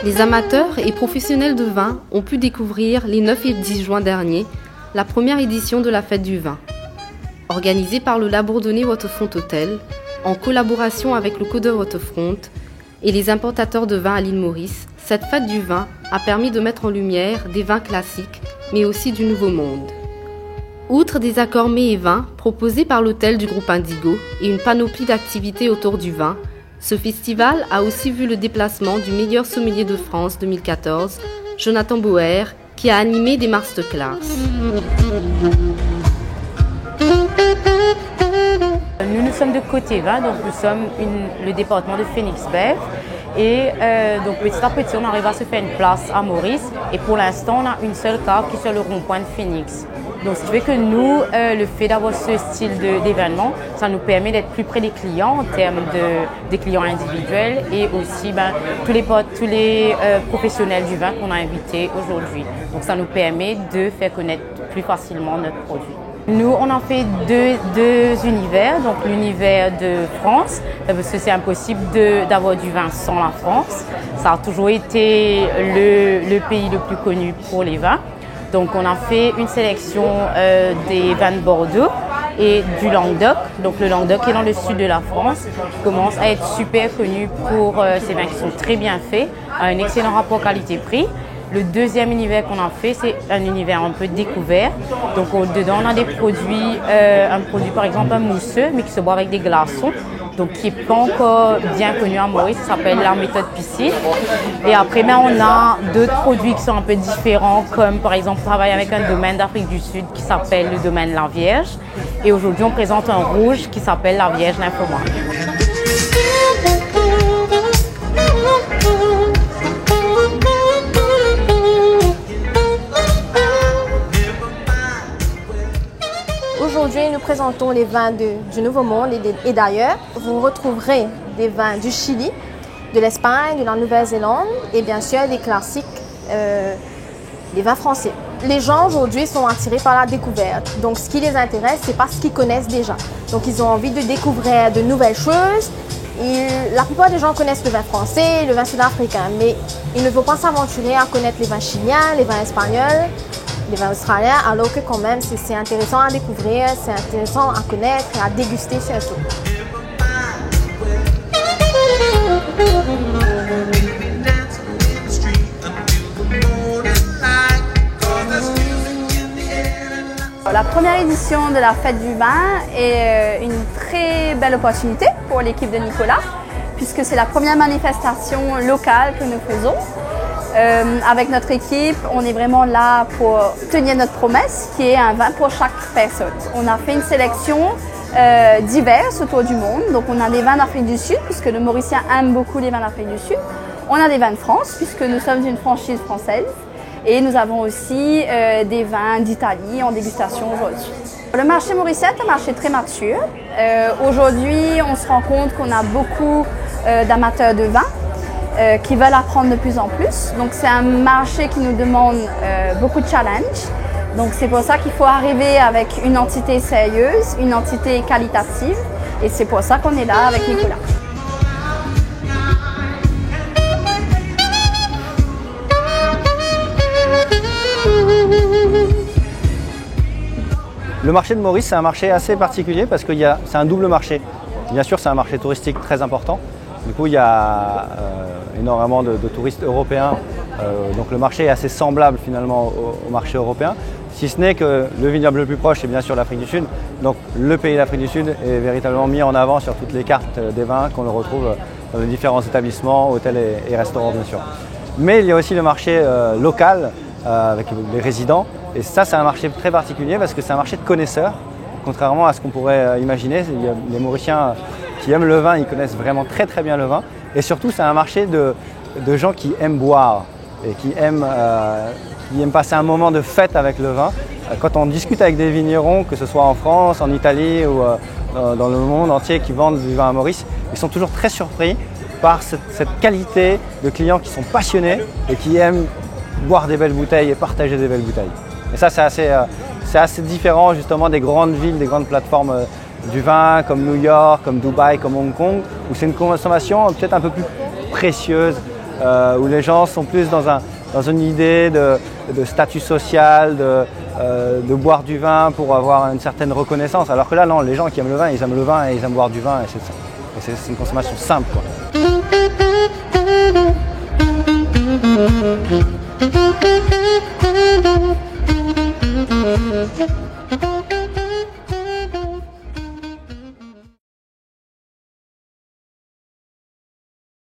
Les amateurs et professionnels de vin ont pu découvrir les 9 et 10 juin dernier la première édition de la Fête du Vin. Organisée par le Labourdonnais Waterfront Hotel, en collaboration avec le Codeur Waterfront et les importateurs de vin à l'île Maurice, cette Fête du Vin a permis de mettre en lumière des vins classiques, mais aussi du Nouveau Monde. Outre des accords mets et vins proposés par l'hôtel du groupe Indigo et une panoplie d'activités autour du vin, ce festival a aussi vu le déplacement du meilleur sommelier de France 2014, Jonathan Bauer, qui a animé des masterclass. Nous sommes de Côté Vin, donc nous sommes le département de Phoenix-Bev. Et donc petit à petit, on arrive à se faire une place à Maurice. Et pour l'instant, on a une seule carte qui est sur le rond-point de Phoenix. Donc ce qui fait que nous, le fait d'avoir ce style d'événement, ça nous permet d'être plus près des clients en termes des clients individuels et aussi tous les professionnels du vin qu'on a invités aujourd'hui. Donc ça nous permet de faire connaître plus facilement notre produit. Nous, on en fait deux univers, donc l'univers de France, parce que c'est impossible d'avoir du vin sans la France. Ça a toujours été le pays le plus connu pour les vins. Donc on a fait une sélection des vins de Bordeaux et du Languedoc. Donc le Languedoc est dans le sud de la France, qui commence à être super connu pour ces vins qui sont très bien faits, à un excellent rapport qualité-prix. Le deuxième univers qu'on a fait, c'est un univers un peu découvert. Donc dedans, on a des produits, un produit par exemple un mousseux, mais qui se boit avec des glaçons. Donc qui n'est pas encore bien connu à Maurice, ça s'appelle la méthode piscine. Et après, on a d'autres produits qui sont un peu différents, comme par exemple, on travaille avec un domaine d'Afrique du Sud qui s'appelle le domaine La Vierge. Et aujourd'hui, on présente un rouge qui s'appelle La Vierge Nymphomane. Aujourd'hui, nous présentons les vins du Nouveau Monde et d'ailleurs. Vous retrouverez des vins du Chili, de l'Espagne, de la Nouvelle-Zélande et bien sûr des classiques, des vins français. Les gens aujourd'hui sont attirés par la découverte. Donc ce qui les intéresse, c'est pas ce qu'ils connaissent déjà. Donc ils ont envie de découvrir de nouvelles choses. La plupart des gens connaissent le vin français, le vin sud-africain, mais il ne faut pas s'aventurer à connaître les vins chiliens, les vins espagnols, les vins australiens, alors que quand même c'est intéressant à découvrir, c'est intéressant à connaître et à déguster surtout. La première édition de la Fête du Vin est une très belle opportunité pour l'équipe de Nicolas, puisque c'est la première manifestation locale que nous faisons. Avec notre équipe, on est vraiment là pour tenir notre promesse, qui est un vin pour chaque personne. On a fait une sélection diverse autour du monde. Donc on a des vins d'Afrique du Sud, puisque le Mauricien aime beaucoup les vins d'Afrique du Sud. On a des vins de France, puisque nous sommes une franchise française. Et nous avons aussi des vins d'Italie en dégustation aujourd'hui. Le marché mauricien est un marché très mature. Aujourd'hui, on se rend compte qu'on a beaucoup d'amateurs de vin qui veulent apprendre de plus en plus. Donc c'est un marché qui nous demande beaucoup de challenges. Donc c'est pour ça qu'il faut arriver avec une entité sérieuse, une entité qualitative. Et c'est pour ça qu'on est là avec Nicolas. Le marché de Maurice, c'est un marché assez particulier parce que c'est un double marché. Bien sûr, c'est un marché touristique très important. Du coup, il y a énormément de touristes européens. Donc le marché est assez semblable finalement au marché européen. Si ce n'est que le vignoble le plus proche est bien sûr l'Afrique du Sud. Donc le pays d'Afrique du Sud est véritablement mis en avant sur toutes les cartes des vins qu'on retrouve dans les différents établissements, hôtels et restaurants bien sûr. Mais il y a aussi le marché local avec les résidents. Et ça, c'est un marché très particulier parce que c'est un marché de connaisseurs. Contrairement à ce qu'on pourrait imaginer, les Mauriciens qui aiment le vin, ils connaissent vraiment très très bien le vin. Et surtout, c'est un marché de gens qui aiment boire et qui aiment passer un moment de fête avec le vin. Quand on discute avec des vignerons, que ce soit en France, en Italie ou dans le monde entier qui vendent du vin à Maurice, ils sont toujours très surpris par cette qualité de clients qui sont passionnés et qui aiment boire des belles bouteilles et partager des belles bouteilles. Et ça, c'est assez différent justement des grandes villes, des grandes plateformes du vin comme New York, comme Dubaï, comme Hong Kong, où c'est une consommation peut-être un peu plus précieuse, où les gens sont plus dans une idée de statut social, de boire du vin pour avoir une certaine reconnaissance. Alors que là, non, les gens qui aiment le vin et ils aiment boire du vin et c'est une consommation simple, quoi.